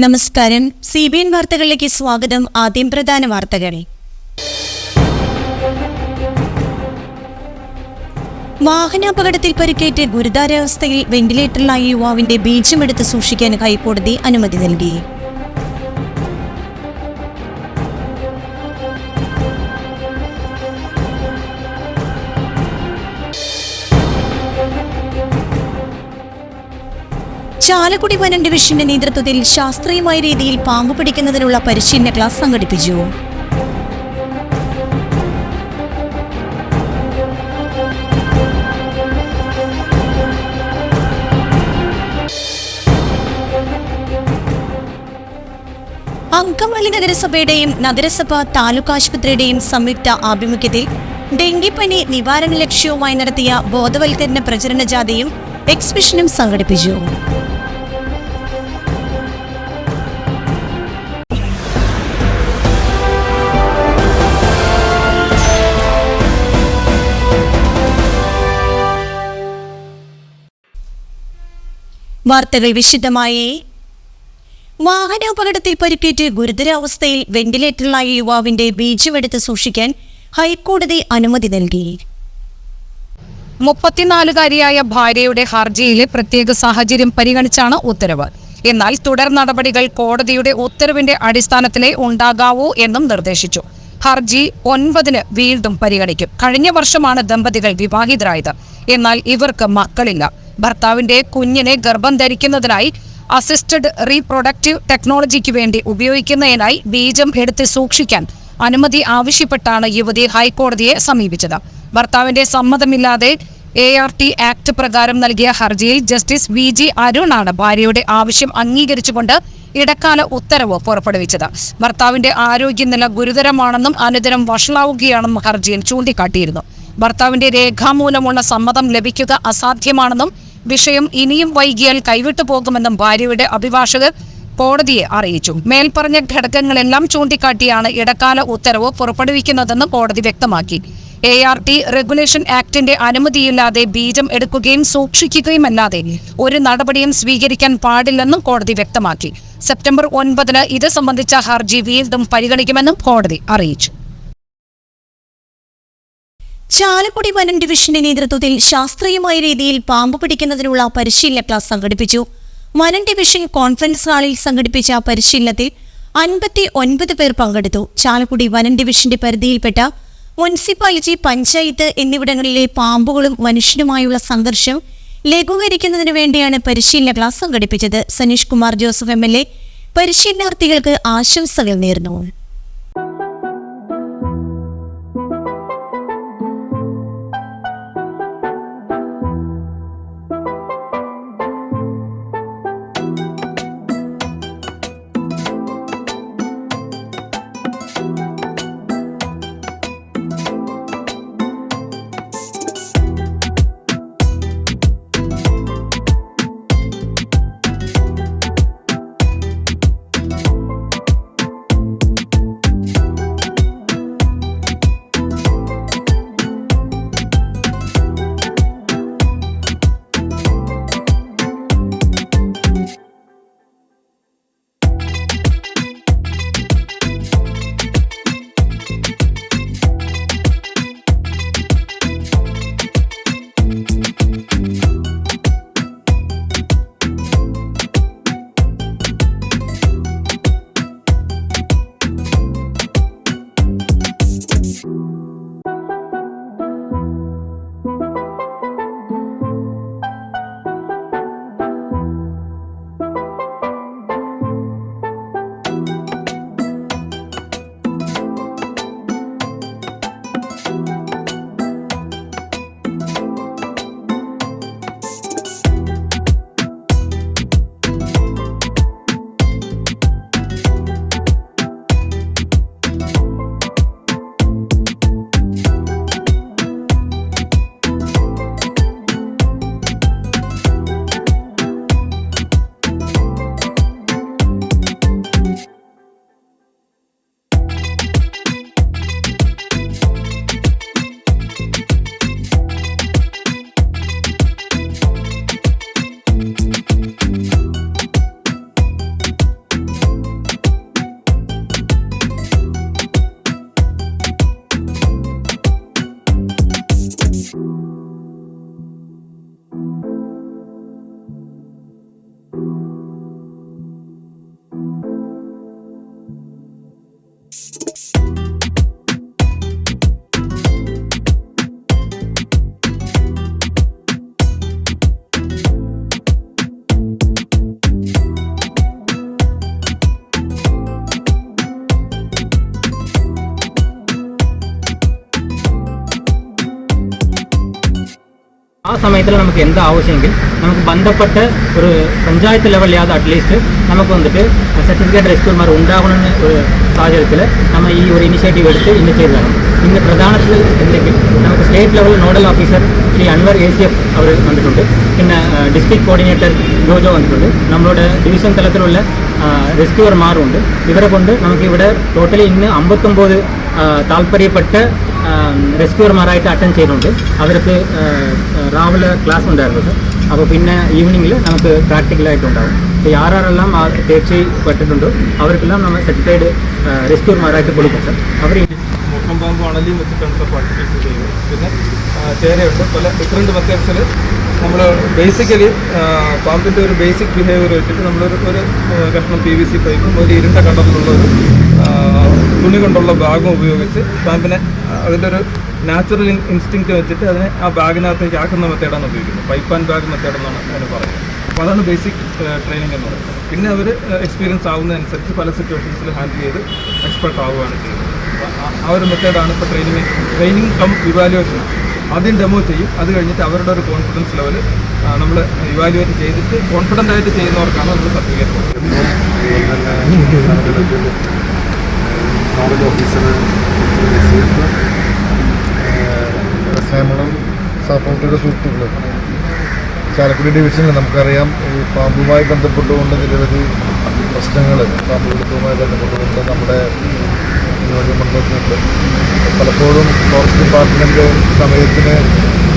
നമസ്കാരം. CBN വാർത്തകളിലേക്ക് സ്വാഗതം. ആദ്യം പ്രധാന വാർത്തകൾ. വാഹനാപകടത്തിൽ പരിക്കേറ്റ് ഗുരുതരാവസ്ഥയിൽ വെന്റിലേറ്ററിലായ യുവാവിന്റെ ബീജമെടുത്ത് സൂക്ഷിക്കാൻ ഹൈക്കോടതി അനുമതി നൽകി. ചാലക്കുടി വനം ഡിവിഷന്റെ നേതൃത്വത്തിൽ ശാസ്ത്രീയമായ രീതിയിൽ പാമ്പ് പിടിക്കുന്നതിനുള്ള പരിശീലന ക്ലാസ് സംഘടിപ്പിച്ചു. അങ്കമാലി നഗരസഭയുടെയും നഗരസഭ താലൂക്ക് ആശുപത്രിയുടെയും സംയുക്ത ആഭിമുഖ്യത്തിൽ ഡെങ്കിപ്പനി നിവാരണ ലക്ഷ്യവുമായി നടത്തിയ ബോധവൽക്കരണ പ്രചരണ ജാഥയും എക്സിബിഷനും സംഘടിപ്പിച്ചു. വാർത്തകൾ വിശദമായി. വാഹനാപകടത്തിൽ പരിക്കേറ്റ് ഗുരുതരാവസ്ഥയിൽ വെന്റിലേറ്ററിലായ യുവാവിന്റെ ബീജമെടുത്ത് സൂക്ഷിക്കാൻ ഹൈക്കോടതി അനുമതി നൽകി. 34-കാരിയായ ഭാര്യയുടെ ഹർജിയിലെ പ്രത്യേക സാഹചര്യം പരിഗണിച്ചാണ് ഉത്തരവ്. എന്നാൽ തുടർ നടപടികൾ കോടതിയുടെ ഉത്തരവിന്റെ അടിസ്ഥാനത്തിലേ ഉണ്ടാകാവൂ എന്നും നിർദ്ദേശിച്ചു. ഹർജി 9-ന് വീണ്ടും പരിഗണിക്കും. കഴിഞ്ഞ വർഷമാണ് ദമ്പതികൾ വിവാഹിതരായത്. എന്നാൽ ഇവർക്ക് മക്കളില്ല. ഭർത്താവിന്റെ കുഞ്ഞിനെ ഗർഭം ധരിക്കുന്നതിനായി അസിസ്റ്റഡ് റീപ്രൊഡക്റ്റീവ് ടെക്നോളജിക്ക് വേണ്ടി ഉപയോഗിക്കുന്നതിനായി ബീജം എടുത്ത് സൂക്ഷിക്കാൻ അനുമതി ആവശ്യപ്പെട്ടാണ് യുവതി ഹൈക്കോടതിയെ സമീപിച്ചത്. ഭർത്താവിന്റെ സമ്മതമില്ലാതെ ART ആക്ട് പ്രകാരം നൽകിയ ഹർജിയിൽ ജസ്റ്റിസ് VG അരുണാണ് ഭാര്യയുടെ ആവശ്യം അംഗീകരിച്ചുകൊണ്ട് ഇടക്കാല ഉത്തരവ് പുറപ്പെടുവിച്ചത്. ഭർത്താവിന്റെ ആരോഗ്യനില ഗുരുതരമാണെന്നും അനുദിനം വഷളാവുകയാണെന്നും ഹർജിയിൽ ചൂണ്ടിക്കാട്ടിയിരുന്നു. ഭർത്താവിന്റെ രേഖാമൂലമുള്ള സമ്മതം ലഭിക്കുക അസാധ്യമാണെന്നും വിഷയം ഇനിയും വൈകിയാൽ കൈവിട്ടു പോകുമെന്നും ഭാര്യയുടെ അഭിഭാഷകർ കോടതിയെ അറിയിച്ചു. മേൽപ്പറഞ്ഞ ഘടകങ്ങളെല്ലാം ചൂണ്ടിക്കാട്ടിയാണ് ഇടക്കാല ഉത്തരവ് പുറപ്പെടുവിക്കുന്നതെന്ന് കോടതി വ്യക്തമാക്കി. ART റെഗുലേഷൻ ആക്ടിന്റെ അനുമതിയില്ലാതെ ബീജം എടുക്കുകയും സൂക്ഷിക്കുകയുമല്ലാതെ ഒരു നടപടിയും സ്വീകരിക്കാൻ പാടില്ലെന്നും കോടതി വ്യക്തമാക്കി. സെപ്റ്റംബർ 9-ന് ഇത് സംബന്ധിച്ച ഹർജി വീണ്ടും പരിഗണിക്കുമെന്നും കോടതി അറിയിച്ചു. ചാലക്കുടി വനം ഡിവിഷന്റെ നേതൃത്വത്തിൽ ശാസ്ത്രീയമായ രീതിയിൽ പാമ്പ് പിടിക്കുന്നതിനുള്ള പരിശീലന ക്ലാസ് സംഘടിപ്പിച്ചു. വനം ഡിവിഷൻ കോൺഫറൻസ് ഹാളിൽ സംഘടിപ്പിച്ച പരിശീലനത്തിൽ 59 പേർ പങ്കെടുത്തു. ചാലക്കുടി വനം ഡിവിഷന്റെ പരിധിയിൽപ്പെട്ട മുനിസിപ്പാലിറ്റി, പഞ്ചായത്ത് എന്നിവിടങ്ങളിലെ പാമ്പുകളും മനുഷ്യനുമായുള്ള സംഘർഷം ലഘൂകരിക്കുന്നതിനു വേണ്ടിയാണ് പരിശീലന ക്ലാസ് സംഘടിപ്പിച്ചത്. സനീഷ് കുമാർ ജോസഫ് MLA പരിശീലനാർത്ഥികൾക്ക് ആശംസകൾ നേർന്നു. ആ സമയത്തിൽ നമുക്ക് എന്ത് ആവശ്യമെങ്കിൽ നമുക്ക് ബന്ധപ്പെട്ട് ഒരു പഞ്ചായത്ത് ലെവലിലാതെ അറ്റ്ലീസ്റ്റ് നമുക്ക് വന്നിട്ട് സർട്ടിഫിക്കറ്റ് റെസ്ക്യൂർമാർ ഉണ്ടാകണമെന്ന് ഒരു സാഹചര്യത്തിൽ നമ്മൾ ഈ ഒരു ഇനിഷ്യേറ്റീവ് എടുത്ത് ഇന്ന് ചെയ്തു തരണം. ഇന്ന് പ്രധാനത്തിൽ എന്തെങ്കിൽ നമുക്ക് state level nodal officer Shri Anwar ACF അവർ വന്നിട്ടുണ്ട്. പിന്നെ ഡിസ്ട്രിക്ട് കോർഡിനേറ്റർ ജോജോ വന്നിട്ടുണ്ട്. നമ്മളുടെ ഡിവിഷൻ തലത്തിലുള്ള റെസ്ക്യൂർമാരുണ്ട്. ഇവരെ കൊണ്ട് നമുക്കിവിടെ ടോട്ടലി ഇന്ന് 59 താല്പര്യപ്പെട്ട് റെസ്ക്യൂർമാരായിട്ട് അറ്റൻഡ് ചെയ്തിട്ടുണ്ട്. അവർക്ക് രാവിലെ ക്ലാസ് ഉണ്ടായിരുന്നു സർ. അപ്പോൾ പിന്നെ ഈവനിങ്ങിൽ നമുക്ക് പ്രാക്ടിക്കലായിട്ടുണ്ടാകും. അപ്പോൾ ആരെല്ലാം തീർച്ചയായിട്ടുണ്ടോ അവർക്കെല്ലാം നമ്മൾ സർട്ടിഫൈഡ് റെസ്ക്യൂർമാരായിട്ട് കൊടുക്കും സർ. അവർ മുഖംപാമ്പ് അണലിയും വെച്ചിട്ടാണ് സർ പ്രാക്ടിക്കൽസ് ചെയ്യുന്നത്. പിന്നെ ചേരയുണ്ട്. പല ഡിഫറെൻറ്റ് മെത്തേഡ്സിൽ നമ്മൾ ബേസിക്കലി പാമ്പിൻ്റെ ഒരു ബേസിക് ബിഹേവിയർ വെച്ചിട്ട് നമ്മളൊരു കഷ്ണം PVC പൈപ്പും ഒരു ഇരുണ്ട കളറിലുള്ള ഒരു തുണി കൊണ്ടുള്ള ബാഗും ഉപയോഗിച്ച് പാമ്പിനെ അതിൻ്റെ ഒരു നാച്ചുറൽ ഇൻസ്റ്റിങ്ക്റ്റ് വെച്ചിട്ട് അതിനെ ആ ബാഗിനകത്തേക്ക് ആക്കുന്ന മെത്തേഡാണ് ഉപയോഗിക്കുന്നത്. പൈപ്പ് ആൻഡ് ബാഗ് മെത്തേഡ് എന്നാണ് അതിന് പറയുന്നത്. അപ്പോൾ അതാണ് ബേസിക് ട്രെയിനിങ് എന്ന് പറയുന്നത്. പിന്നെ അവർ എക്സ്പീരിയൻസ് ആവുന്നതനുസരിച്ച് പല സിറ്റുവേഷൻസിൽ ഹാൻഡിൽ ചെയ്ത് എക്സ്പെർട്ട് ആവുകയാണ് ചെയ്യുന്നത്. ആ ഒരു മെത്തേഡാണ് ഇപ്പോൾ ട്രെയിനിങ് കം ഇവാലുവേഷൻ. ആദ്യം ഡെമോ ചെയ്യും. അത് കഴിഞ്ഞിട്ട് അവരുടെ ഒരു കോൺഫിഡൻസ് ലെവൽ നമ്മൾ ഇവാലുവേറ്റ് ചെയ്തിട്ട് കോൺഫിഡൻ്റ് ആയിട്ട് ചെയ്യുന്നവർക്കാണ് നമ്മൾ സർട്ടിഫിക്കറ്റ് കൊടുക്കുന്നത്. നോഡൽ ഓഫീസർ സപ്പോർട്ടൊക്കെ സുഹൃത്തുക്കൾ ചാലക്കുടി ഡിവിഷനിൽ നമുക്കറിയാം ഈ പാമ്പുമായി ബന്ധപ്പെട്ടുകൊണ്ട് നിരവധി പ്രശ്നങ്ങൾ പാമ്പ് പിടുത്തവുമായി ബന്ധപ്പെട്ടുകൊണ്ട് നമ്മുടെ നിയോജകമണ്ഡലത്തിലുണ്ട്. പലപ്പോഴും ഫോറസ്റ്റ് ഡിപ്പാർട്ട്മെൻറ്റ് സമയത്തിന്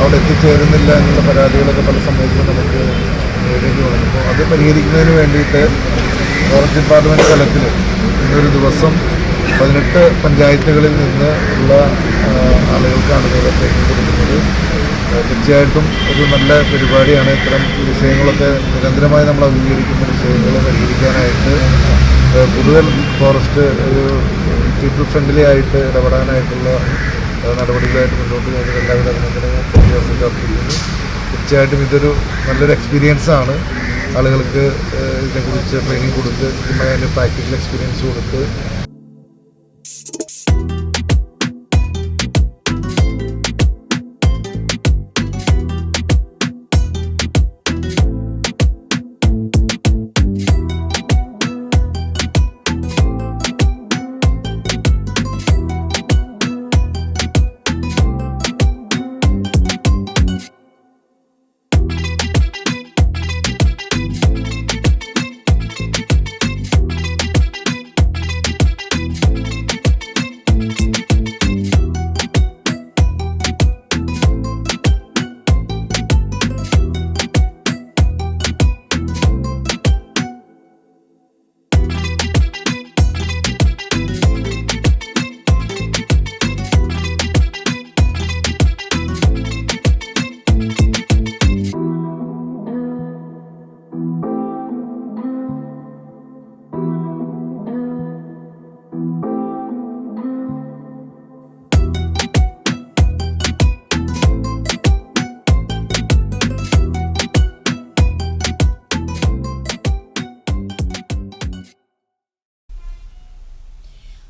അവിടെ എത്തിച്ചേരുന്നില്ല എന്നുള്ള പരാതികളൊക്കെ പല സമയത്തും നമുക്ക് നേരിടേണ്ടി വന്നു. അപ്പോൾ അത് പരിഹരിക്കുന്നതിന് വേണ്ടിയിട്ട് ഫോറസ്റ്റ് ഡിപ്പാർട്ട്മെൻറ്റ് തലത്തിൽ ഇന്നൊരു ദിവസം 18 പഞ്ചായത്തുകളിൽ നിന്ന് ഉള്ള ആളുകൾക്കാണ് ഇവിടെ ട്രെയിനിങ് കൊടുക്കുന്നത്. തീർച്ചയായിട്ടും ഒരു നല്ല പരിപാടിയാണ്. ഇത്തരം വിഷയങ്ങളൊക്കെ നിരന്തരമായി നമ്മൾ അഭിമുഖീകരിക്കുന്ന വിഷയങ്ങൾ പരിഹരിക്കാനായിട്ട് കൂടുതൽ ഫോറസ്റ്റ് ഒരു പീപ്പിൾ ഫ്രണ്ട്ലി ആയിട്ട് ഇടപെടാനായിട്ടുള്ള നടപടികളായിട്ട് മുന്നോട്ട് പോകുന്നത് എല്ലാവരും അഭിനന്ദനങ്ങൾ അർപ്പിക്കുന്നു. തീർച്ചയായിട്ടും ഇതൊരു നല്ലൊരു എക്സ്പീരിയൻസ് ആണ്. ആളുകൾക്ക് ഇതിനെക്കുറിച്ച് ട്രെയിനിങ് കൊടുത്ത് കൃത്യമായ അതിൻ്റെ പ്രാക്ടിക്കൽ എക്സ്പീരിയൻസ് കൊടുത്ത്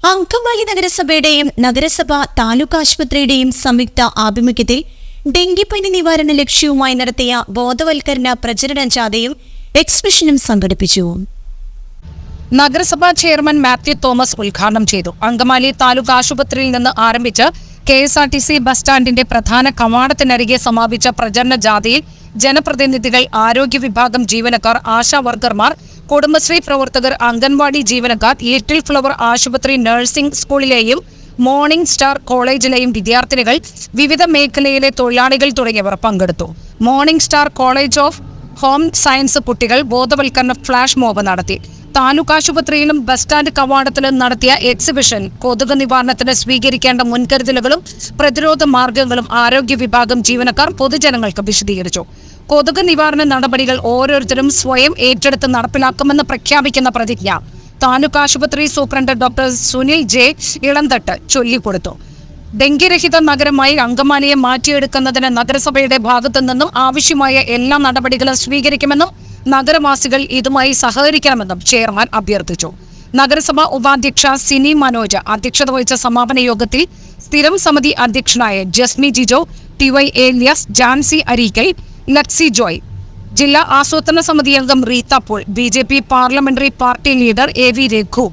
അങ്കമാലി നഗരസഭയുടെയും നഗരസഭ താലൂക്ക് ആശുപത്രിയുടെയും സംയുക്ത ആഭിമുഖ്യത്തിൽ ഡെങ്കിപ്പനി നിവാരണ ലക്ഷ്യവുമായി നടത്തിയ ബോധവൽക്കരണ പ്രചരണ ജാഥയും എക്സിബിഷനും സംഘടിപ്പിച്ചു. നഗരസഭാ ചെയർമാൻ മാത്യു തോമസ് ഉദ്ഘാടനം ചെയ്തു. അങ്കമാലി താലൂക്ക് ആശുപത്രിയിൽ നിന്ന് ആരംഭിച്ച് KSRTC ബസ് സ്റ്റാൻഡിന്റെ പ്രധാന കവാടത്തിനരികെ സമാപിച്ച പ്രചരണ ജാഥയിൽ ജനപ്രതിനിധികൾ, ആരോഗ്യ വിഭാഗം ജീവനക്കാർ, ആശാ വർക്കർമാർ, കുടുംബശ്രീ പ്രവർത്തകർ, അംഗൻവാടി ജീവനക്കാർ, ലിറ്റിൽ ഫ്ലവർ ആശുപത്രി നഴ്സിംഗ് സ്കൂളിലെയും മോർണിംഗ് സ്റ്റാർ കോളേജിലെയും വിദ്യാർത്ഥിനികൾ, വിവിധ മേഖലയിലെ തൊഴിലാളികൾ തുടങ്ങിയവർ പങ്കെടുത്തു. Morning star college of home science കുട്ടികൾ ബോധവൽക്കരണ ഫ്ലാഷ് മോബ് നടത്തി. താലൂക്ക് ആശുപത്രിയിലും ബസ് സ്റ്റാൻഡ് കവാടത്തിലും നടത്തിയ എക്സിബിഷൻ കൊതുക് നിവാരണത്തിന് സ്വീകരിക്കേണ്ട മുൻകരുതലുകളും പ്രതിരോധ മാർഗങ്ങളും ആരോഗ്യ വിഭാഗം ജീവനക്കാർ പൊതുജനങ്ങൾക്ക് വിശദീകരിച്ചു. കൊതുക് നിവാരണ നടപടികൾ ഓരോരുത്തരും സ്വയം ഏറ്റെടുത്ത് നടപ്പിലാക്കുമെന്ന് പ്രഖ്യാപിക്കുന്ന പ്രതിജ്ഞ താലൂക്ക് ആശുപത്രി superintendent doctor Sunil J Elanthattu ചൊല്ലിക്കൊടുത്തു. ഡെങ്കിരഹിത നഗരമായി അങ്കമാലിയെ മാറ്റിയെടുക്കുന്നതിന് നഗരസഭയുടെ ഭാഗത്തു നിന്നും ആവശ്യമായ എല്ലാ നടപടികളും സ്വീകരിക്കുമെന്നും നഗരവാസികൾ ഇതുമായി സഹകരിക്കണമെന്നും ചെയർമാൻ അഭ്യർത്ഥിച്ചു. നഗരസഭ ഉപാധ്യക്ഷ സിനി മനോജ് അധ്യക്ഷത വഹിച്ച സമാപന യോഗത്തിൽ സ്ഥിരം സമിതി അധ്യക്ഷനായ ജസ്മി ജിജോ, TY ഏലിയസ്, ജാൻസി അരീക്കൽ, ലക്സി ജോയ്. ജില്ലാ ആസൂത്രണ സമിതി അംഗം Reetha Paul, BJP parliamentary party leader AV Raghu,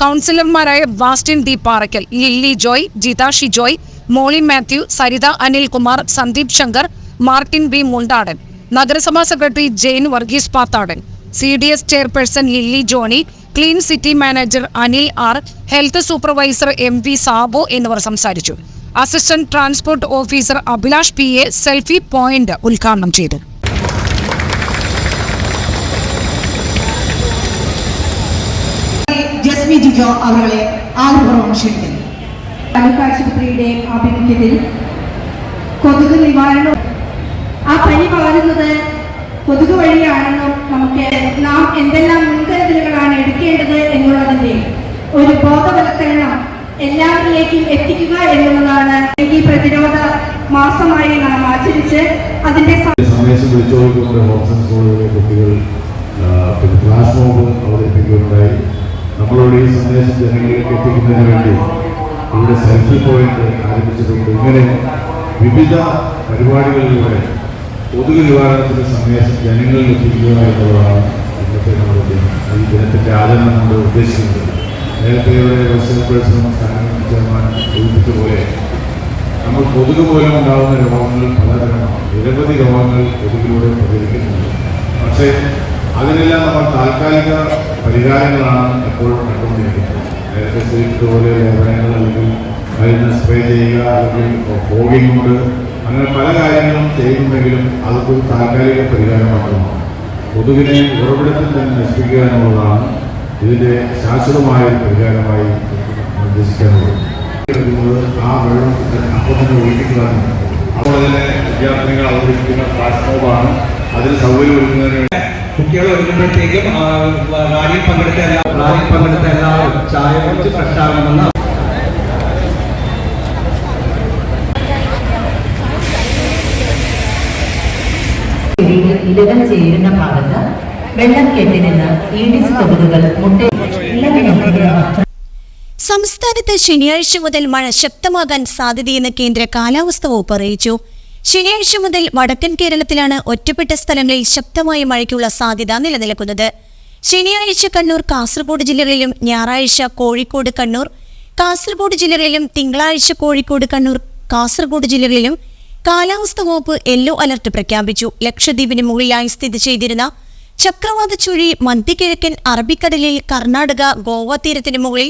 കൗൺസിലർമാരായ ബാസ്റ്റിൻ D പാറയ്ക്കൽ, ലില്ലി ജോയ്, ജിത ഷിജോയ്, മോളി മാത്യു, സരിത അനിൽകുമാർ, സന്ദീപ് ശങ്കർ, മാർട്ടിൻ B മുണ്ടാടൻ, നഗരസഭാ secretary Jain Varghese Pathadan, CDS chairperson Lilly Johny, clean city manager Anil R, health supervisor MV Sabu എന്നിവർ സംസാരിച്ചു. Assistant transport officer Abhilash PA selfie point ഉദ്ഘാടനം ചെയ്തു. ജസ്മി ജിജോ അവരെ ആദരപൂർവ്വം ക്ഷണിക്കുന്നു. താലൂക്ക് ആശുപത്രിയുടെ ആഭിമുഖ്യത്തിൽ കൊതുക് നിവാരണം, ആ പനി പകരുന്നത് കൊതുക് വഴിയാണെന്നും നാം എന്തെല്ലാം മുൻകരുതലുകളാണ് എടുക്കേണ്ടത് എന്നുള്ളതിന്റെ ഒരു ബോധവൽക്കരണം എല്ലാവരിലേക്കും എത്തിക്കുക എന്നുള്ളതാണ് ഈ പ്രതിരോധ മാസമായി നാം ആചരിച്ച് അതിന്റെ സന്ദേശം വിളിച്ചുകൊടുക്കുന്ന സ്കൂളുകളിലെ കുട്ടികൾ ഫ്ലാഷ് മോബ് അവതരിപ്പിക്കുകയുണ്ടായി. നമ്മളോട് ഈ സന്ദേശം ജനങ്ങളിലേക്ക് എത്തിക്കുന്നതിന് വേണ്ടി ഇവിടെ സെൽഫി പോയിന്റ് ആരംഭിച്ചിട്ടുണ്ട്. ഇങ്ങനെ വിവിധ പരിപാടികളിലൂടെ കൊതുക് നിവാരണത്തിൻ്റെ സന്ദേശം ജനങ്ങളിൽ എത്തിക്കുക എന്നുള്ളതാണ് ഇന്നത്തെ നമ്മുടെ ഈ ദിനത്തിൻ്റെ ആചരണം നമ്മൾ ഉദ്ദേശിക്കുന്നത്. നേരത്തെ ഇവിടെ ചെയർപേഴ്സണും സ്റ്റാൻഡിംഗ് ചെയർമാനും സൂചിപ്പിച്ച പോലെ നമ്മൾ കൊതുക് മൂലം ഉണ്ടാകുന്ന രോഗങ്ങൾ പലതരമാണ്. നിരവധി രോഗങ്ങൾ കൊതുകിലൂടെ പ്രചരിക്കുന്നുണ്ട്. പക്ഷേ അതിനെല്ലാം നമ്മൾ താൽക്കാലിക പരിഹാരങ്ങളാണ് എപ്പോഴും കണ്ടുകൊണ്ടിരിക്കുന്നത്. നേരത്തെ സൂചിപ്പിച്ചതുപോലെ ലേപനങ്ങൾ അല്ലെങ്കിൽ മരുന്ന് സ്പ്രേ ചെയ്യുക, അല്ലെങ്കിൽ ഫോഗിംഗ് കൊണ്ട് അങ്ങനെ പല കാര്യങ്ങളും ചെയ്യുന്നുണ്ടെങ്കിലും അതൊക്കെ ഒരു താൽക്കാലിക പരിഹാരം മാത്രമാണ്. കൊതുകിനെ ഉറവിടത്തിൽ തന്നെ നശിപ്പിക്കുക എന്നുള്ളതാണ് ഇതിൻ്റെ ശാശ്വതമായ ഒരു പരിഹാരമായി നിർദ്ദേശിക്കാനുള്ളത്. ആ വെള്ളം അപ്പോൾ തന്നെ ഒഴിപ്പിക്കുകയാണ്. അപ്പോൾ തന്നെ വിദ്യാർത്ഥികൾ അവതരിപ്പിക്കുന്ന ഫ്ലാഷ് മോബാണ്. അതിന് സൗകര്യം ഒരുക്കുന്നതിന് വേണ്ടി കുട്ടികൾ ഒരുങ്ങുമ്പോഴത്തേക്കും റാലിയിൽ പങ്കെടുത്ത എല്ലാവരും ചായ കുടിച്ച് ഫ്രഷ് ആകണമെന്ന് ഇലകൾ ചേരുന്ന ഭാഗത്ത് വെള്ളം കെട്ടി നിന്ന് ഈഡിസ് കൊതുകുകൾ സംസ്ഥാനത്ത് ശനിയാഴ്ച മുതൽ മഴ ശക്തമാകാൻ സാധ്യതയെന്ന് കേന്ദ്ര കാലാവസ്ഥാ വകുപ്പ് അറിയിച്ചു. ശനിയാഴ്ച മുതൽ വടക്കൻ കേരളത്തിലാണ് ഒറ്റപ്പെട്ട സ്ഥലങ്ങളിൽ ശക്തമായ മഴയ്ക്കുള്ള സാധ്യത നിലനിൽക്കുന്നത്. ശനിയാഴ്ച കണ്ണൂർ, കാസർഗോഡ് ജില്ലകളിലും ഞായറാഴ്ച കോഴിക്കോട്, കണ്ണൂർ, കാസർഗോഡ് ജില്ലകളിലും തിങ്കളാഴ്ച കോഴിക്കോട്, കണ്ണൂർ, കാസർഗോഡ് ജില്ലകളിലും കാലാവസ്ഥാ വകുപ്പ് യെല്ലോ അലർട്ട് പ്രഖ്യാപിച്ചു. ലക്ഷദ്വീപിന് മുകളിലായി സ്ഥിതി ചെയ്തിരുന്ന ചക്രവാത ചുഴി മധ്യകിഴക്കൻ അറബിക്കടലിൽ കർണാടക, ഗോവ തീരത്തിന് മുകളിൽ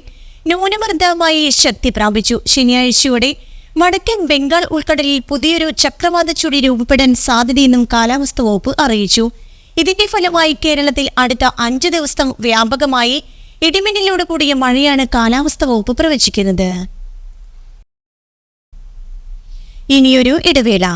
ന്യൂനമർദ്ദമായി ശക്തി പ്രാപിച്ചു. ശനിയാഴ്ചയോടെ വടക്കൻ ബംഗാൾ ഉൾക്കടലിൽ പുതിയൊരു ചക്രവാത ചുഴി രൂപപ്പെടാൻ സാധ്യതയെന്നും കാലാവസ്ഥാ വകുപ്പ് അറിയിച്ചു. ഇതിന്റെ ഫലമായി കേരളത്തിൽ അടുത്ത 5 ദിവസം വ്യാപകമായി ഇടിമിന്നലോട് കൂടിയ മഴയാണ് കാലാവസ്ഥാ വകുപ്പ് പ്രവചിക്കുന്നത്. ഇനിയൊരു ഇടവേള.